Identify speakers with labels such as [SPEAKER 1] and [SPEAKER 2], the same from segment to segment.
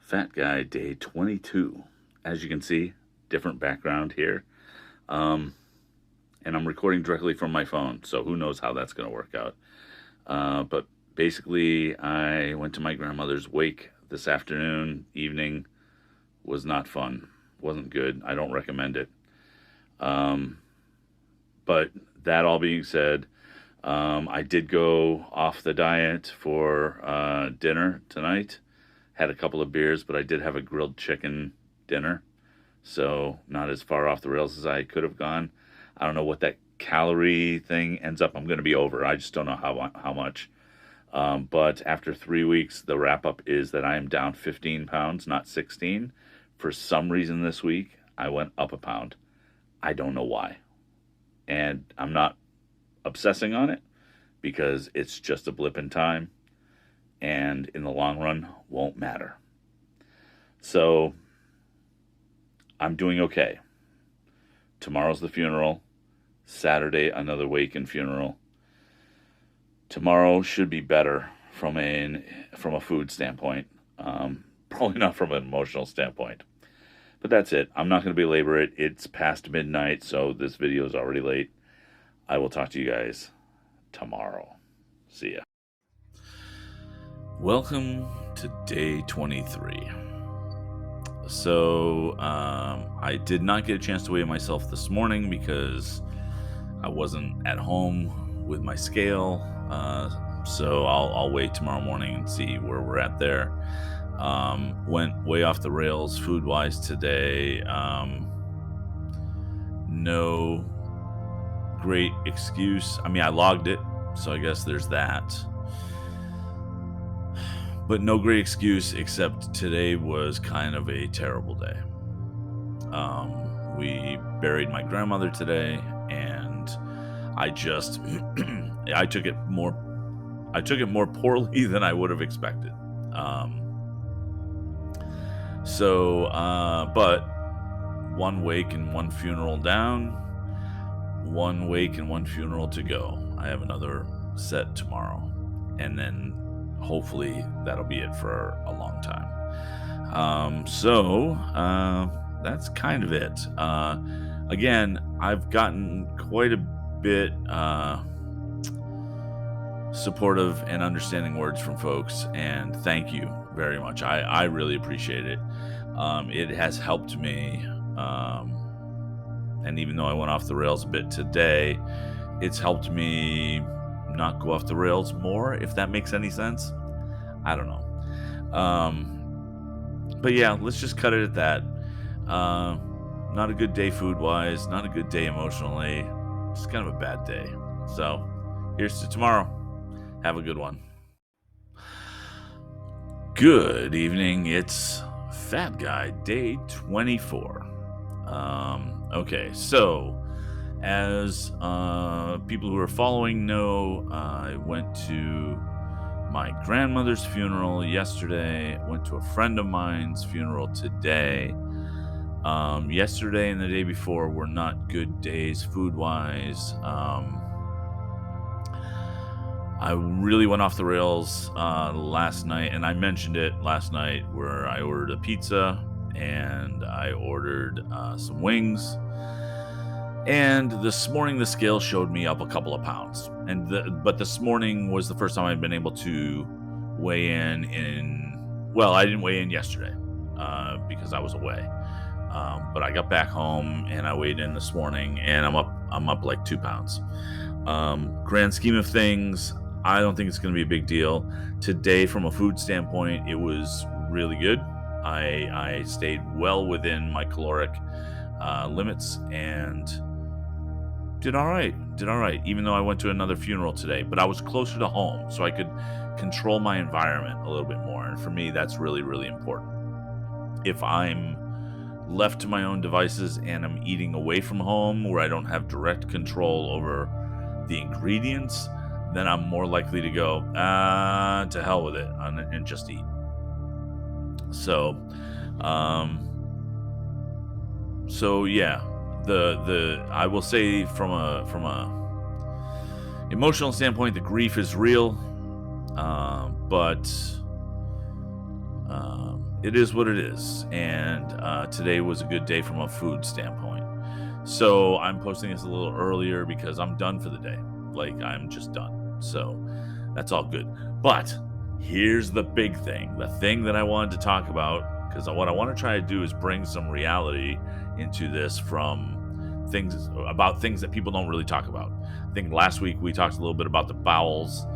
[SPEAKER 1] Fat Guy Day 22. As you can see, different background here. And I'm recording directly from my phone, so who knows how that's going to work out. But basically, I went to my grandmother's wake this evening. Was not fun. Wasn't good. I don't recommend it. But that all being said, I did go off the diet for dinner tonight. Had a couple of beers, but I did have a grilled chicken dinner. So not as far off the rails as I could have gone. I don't know what that calorie thing ends up. I'm going to be over. I just don't know how much. But after 3 weeks, the wrap up is that I am down 15 pounds, not 16. For some reason this week, I went up a pound. I don't know why. And I'm not obsessing on it because it's just a blip in time and in the long run won't matter. So I'm doing okay. Tomorrow's the funeral. Saturday, another wake and funeral. Tomorrow should be better from a food standpoint. Probably not from an emotional standpoint. But that's it. I'm not going to belabor it. It's past midnight, so this video is already late. I will talk to you guys tomorrow. See ya. Welcome to day 23. So I did not get a chance to weigh myself this morning because I wasn't at home with my scale. So I'll wait tomorrow morning and see where we're at there. Went way off the rails food-wise today. No great excuse. I mean, I logged it, so I guess there's that. But no great excuse, except today was kind of a terrible day. We buried my grandmother today, and I just I took it more poorly than I would have expected. But one wake and one funeral down, one wake and one funeral to go. I have another set tomorrow, and then hopefully that'll be it for a long time. That's kind of it. Again, I've gotten quite a bit supportive and understanding words from folks, and thank you very much. I really appreciate it. It has helped me, and even though I went off the rails a bit today, it's helped me not go off the rails more, if that makes any sense. I don't know. But yeah, let's just cut it at that. Not a good day food-wise, not a good day emotionally. Just kind of a bad day. So here's to tomorrow. Have a good one. Good evening. It's Fat Guy Day 24. Okay, so as people who are following know, I went to my grandmother's funeral yesterday, went to a friend of mine's funeral today. Yesterday and the day before were not good days food-wise. I really went off the rails last night, and I mentioned it last night, where I ordered a pizza and I ordered some wings. And this morning the scale showed me up a couple of pounds. But this morning was the first time I'd been able to weigh in. Well, I didn't weigh in yesterday because I was away. But I got back home and I weighed in this morning, and I'm up like 2 pounds. Grand scheme of things, I don't think it's going to be a big deal. Today, from a food standpoint, it was really good. I stayed well within my caloric limits and did all right, even though I went to another funeral today. But I was closer to home, so I could control my environment a little bit more. And for me, that's really, really important. If I'm left to my own devices and I'm eating away from home, where I don't have direct control over the ingredients, then I'm more likely to go to hell with it and just eat. So yeah, the I will say from a emotional standpoint, the grief is real, but it is what it is. And today was a good day from a food standpoint. So I'm posting this a little earlier because I'm done for the day. Like, I'm just done. So that's all good. But here's the big thing, the thing that I wanted to talk about, because what I want to try to do is bring some reality into this from things that people don't really talk about. I think last week we talked a little bit about the bowels.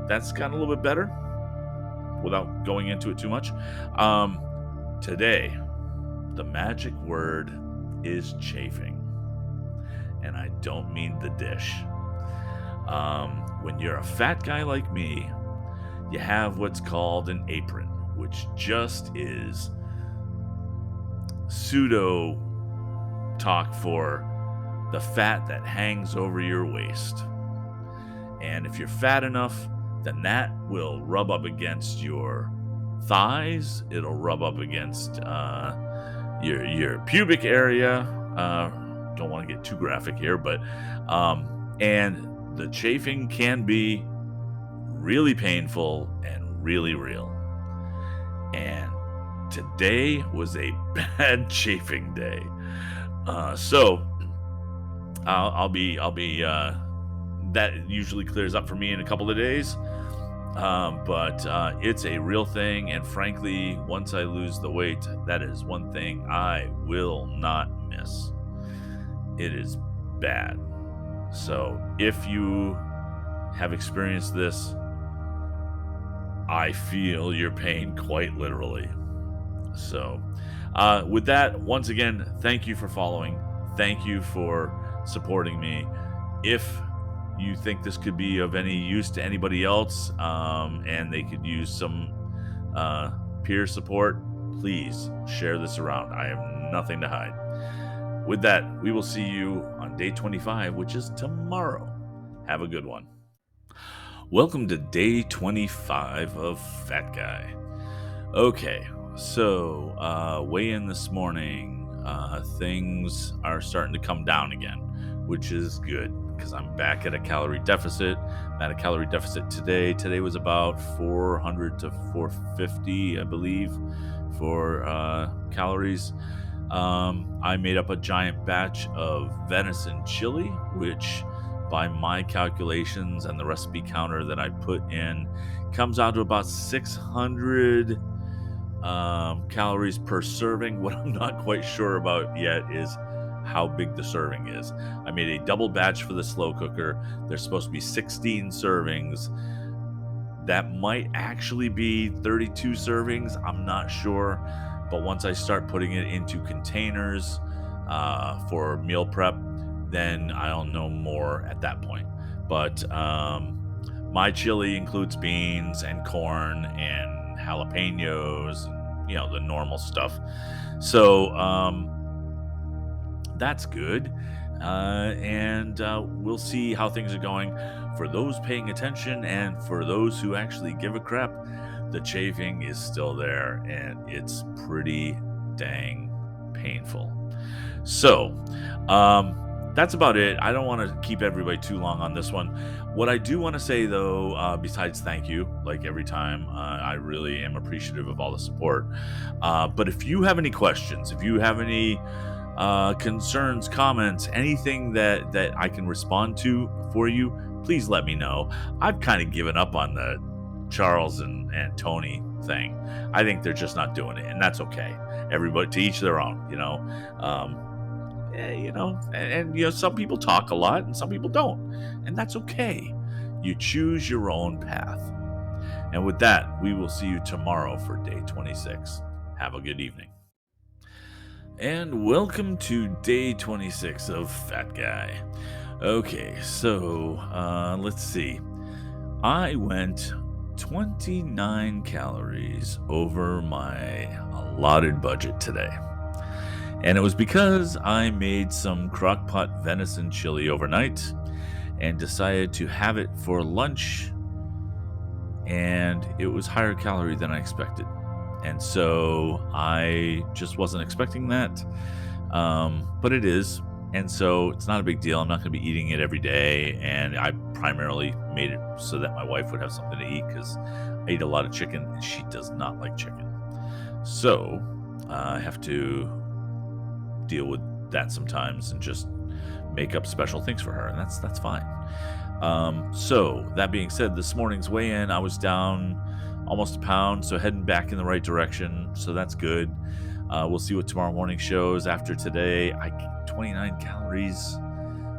[SPEAKER 1] That's gotten a little bit better without going into it too much. Today, the magic word is chafing. And I don't mean the dish. When you're a fat guy like me, you have what's called an apron, which just is pseudo talk for the fat that hangs over your waist. And if you're fat enough, then that will rub up against your thighs. It'll rub up against your pubic area. Don't want to get too graphic here, but and the chafing can be really painful and really real. And today was a bad chafing day. So I'll be that usually clears up for me in a couple of days. But it's a real thing, and frankly, once I lose the weight, that is one thing I will not miss. It is bad. So if you have experienced this, I feel your pain quite literally. So with that, once again, thank you for following. Thank you for supporting me. If you think this could be of any use to anybody else, and they could use some peer support, please share this around. I have nothing to hide. With that, we will see you on day 25, which is tomorrow. Have a good one. Welcome to day 25 of Fat Guy. Okay, so weigh in this morning. Things are starting to come down again, which is good because I'm back at a calorie deficit. I'm at a calorie deficit today. Today was about 400 to 450, I believe, for calories. I made up a giant batch of venison chili, which by my calculations and the recipe counter that I put in comes out to about 600 calories per serving. What I'm not quite sure about yet is how big the serving is. I made a double batch for the slow cooker. There's supposed to be 16 servings. That might actually be 32 servings. I'm not sure. But once I start putting it into containers for meal prep, then I'll know more at that point. But my chili includes beans and corn and jalapenos, and, the normal stuff. So that's good. And we'll see how things are going. For those paying attention and for those who actually give a crap, the chafing is still there, and it's pretty dang painful. So, that's about it. I don't want to keep everybody too long on this one. What I do want to say, though, besides thank you, like every time, I really am appreciative of all the support. But if you have any questions, if you have any concerns, comments, anything that I can respond to for you, please let me know. I've kind of given up on the Charles and Tony thing. I think they're just not doing it, and that's okay. Everybody to each their own, and some people talk a lot and some people don't, and that's okay. You choose your own path. And with that, we will see you tomorrow for day 26. Have a good evening. And welcome to day 26 of Fat Guy. Okay, so let's see. I went 29 calories over my allotted budget today. And it was because I made some crock-pot venison chili overnight and decided to have it for lunch, and it was higher calorie than I expected. And so I just wasn't expecting that, but it is. And so it's not a big deal. I'm not going to be eating it every day. And I primarily made it so that my wife would have something to eat because I eat a lot of chicken and she does not like chicken. So I have to deal with that sometimes and just make up special things for her, and that's fine. So that being said, this morning's weigh-in, I was down almost a pound, so heading back in the right direction. So that's good. We'll see what tomorrow morning shows. After today, 29 calories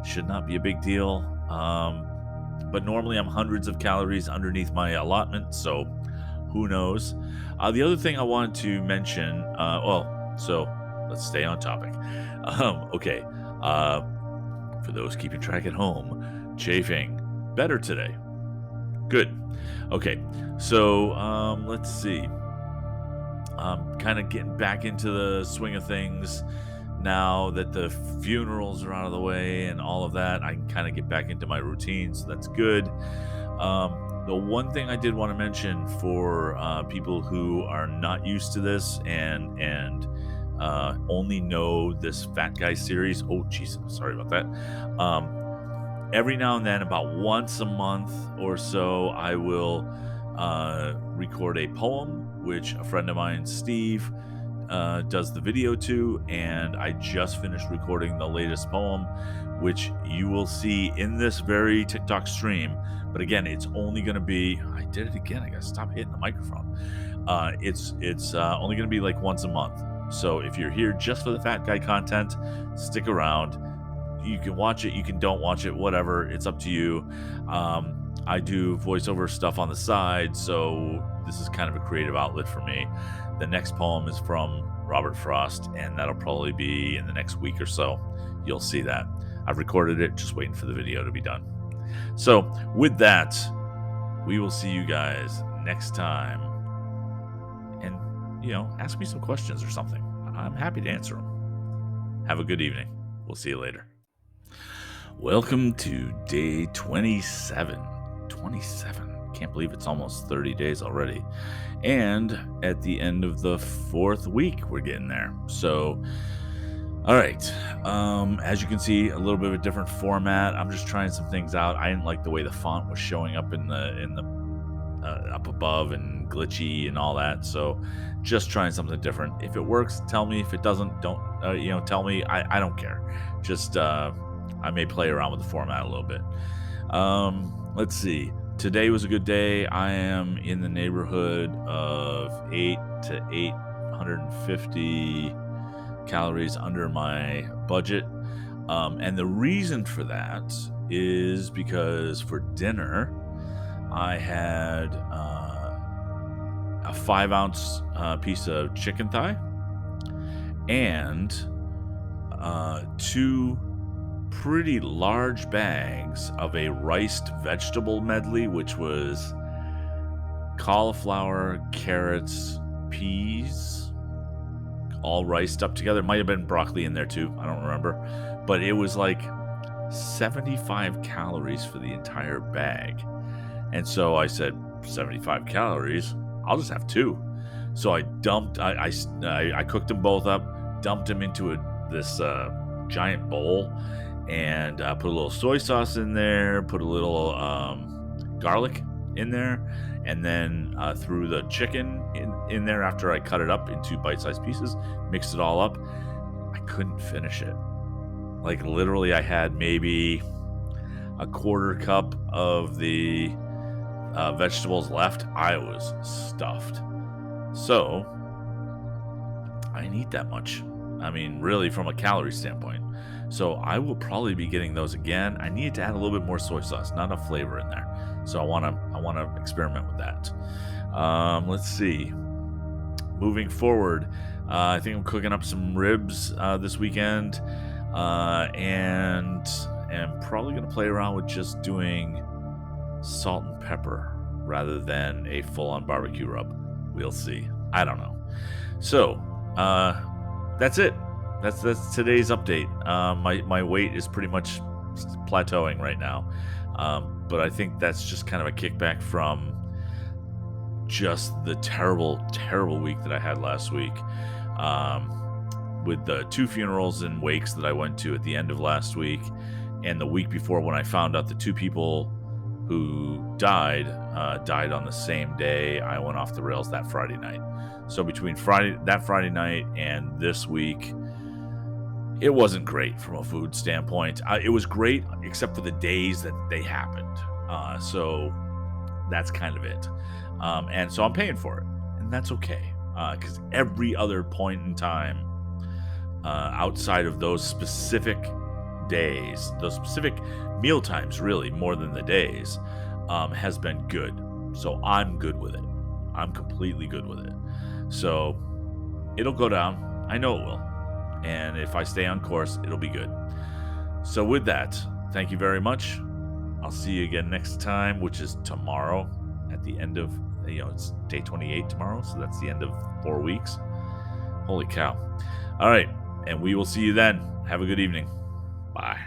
[SPEAKER 1] should not be a big deal. But normally I'm hundreds of calories underneath my allotment, so who knows? The other thing I wanted to mention, so let's stay on topic. Okay, for those keeping track at home, chafing better today. Good. Okay, so let's see. I'm kind of getting back into the swing of things now that the funerals are out of the way and all of that. I can kind of get back into my routine, so that's good. The one thing I did want to mention for people who are not used to this and only know this Fat Guy series. Oh, jeez, sorry about that. Every now and then, about once a month or so, I will record a poem, which a friend of mine, Steve, does the video to, and I just finished recording the latest poem, which you will see in this very TikTok stream. But again, it's only going to be, I did it again, I gotta stop hitting the microphone. It's only going to be like once a month. So if you're here just for the Fat Guy content, stick around. You can watch it, you can don't watch it, whatever, it's up to you. I do voiceover stuff on the side, so this is kind of a creative outlet for me. The next poem is from Robert Frost, and that'll probably be in the next week or so. You'll see that. I've recorded it, just waiting for the video to be done. So with that, we will see you guys next time. And, ask me some questions or something. I'm happy to answer them. Have a good evening. We'll see you later. Welcome to day 27. 27. Can't believe it's almost 30 days already. And at the end of the 4th week, we're getting there. So, all right. As you can see, a little bit of a different format. I'm just trying some things out. I didn't like the way the font was showing up in the up above and glitchy and all that. So, just trying something different. If it works, tell me. If it doesn't, don't tell me. I don't care. Just I may play around with the format a little bit. Let's see. Today was a good day. I am in the neighborhood of 8 to 850 calories under my budget. And the reason for that is because for dinner, I had a 5-ounce piece of chicken thigh and 2 pretty large bags of a riced vegetable medley, which was cauliflower, carrots, peas, all riced up together. Might have been broccoli in there too. I don't remember. But it was like 75 calories for the entire bag. And so I said, 75 calories? I'll just have 2. So I dumped, I cooked them both up, dumped them into this giant bowl, and put a little soy sauce in there, put a little garlic in there, and then threw the chicken in there after I cut it up into bite-sized pieces, mixed it all up. I couldn't finish it. Like literally I had maybe a 1/4 cup of the vegetables left. I was stuffed. So I didn't eat that much. I mean, really from a calorie standpoint. So I will probably be getting those again. I need to add a little bit more soy sauce, not enough flavor in there. So I want to experiment with that. Let's see. Moving forward, I think I'm cooking up some ribs this weekend, and am probably going to play around with just doing salt and pepper rather than a full-on barbecue rub. We'll see. I don't know. So that's it. That's today's update. My weight is pretty much plateauing right now, but I think that's just kind of a kickback from just the terrible week that I had last week, with the 2 funerals and wakes that I went to at the end of last week, and the week before when I found out the 2 people who died on the same day I went off the rails that Friday night. So between that Friday night and this week, it wasn't great from a food standpoint. It was great except for the days that they happened. So that's kind of it. And so I'm paying for it, and that's okay. Because every other point in time, outside of those specific days, those specific meal times, really more than the days, has been good. So I'm good with it. I'm completely good with it. So it'll go down. I know it will. And if I stay on course, it'll be good. So with that, thank you very much. I'll see you again next time, which is tomorrow at the end of, it's day 28 tomorrow. So that's the end of 4 weeks. Holy cow. All right. And we will see you then. Have a good evening. Bye.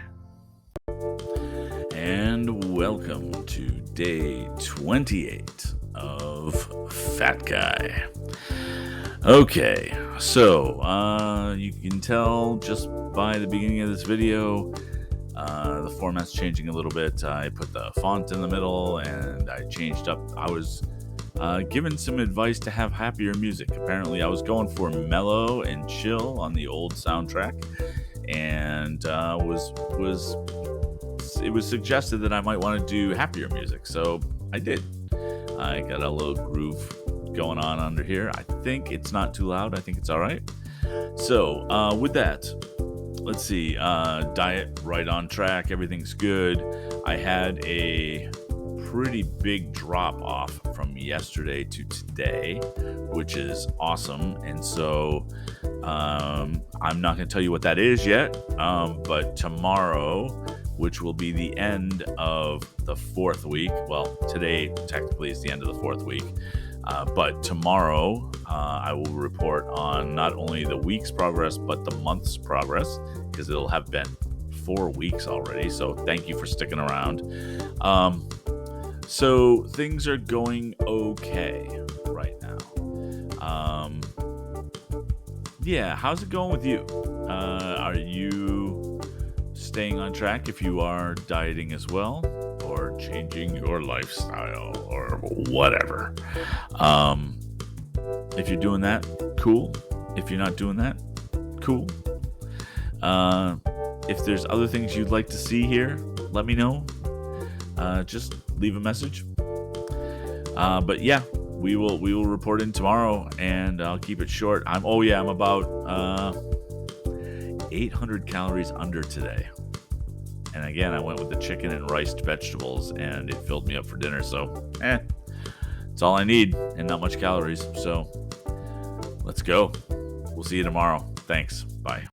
[SPEAKER 1] And welcome to day 28 of Fat Guy. Okay, so you can tell just by the beginning of this video, the format's changing a little bit. I put the font in the middle and I changed up. I was given some advice to have happier music. Apparently I was going for mellow and chill on the old soundtrack, and it was suggested that I might want to do happier music, so I did. I got a little groove going on under here. I think it's not too loud. I think it's all right. So with that, let's see. Diet right on track. Everything's good. I had a pretty big drop off from yesterday to today, which is awesome. And so I'm not going to tell you what that is yet, but tomorrow, which will be the end of the 4th week. Well, today technically is the end of the 4th week. But tomorrow, I will report on not only the week's progress, but the month's progress, because it'll have been 4 weeks already. So thank you for sticking around. So things are going okay right now. Yeah, how's it going with you? Are you staying on track if you are dieting as well, or changing your lifestyle, or whatever? If you're doing that, cool. If you're not doing that, cool. If there's other things you'd like to see here, let me know. Just leave a message. But yeah, we will report in tomorrow, and I'll keep it short. I'm about 800 calories under today. And again, I went with the chicken and riced vegetables, and it filled me up for dinner. So, it's all I need, and not much calories. So, let's go. We'll see you tomorrow. Thanks. Bye.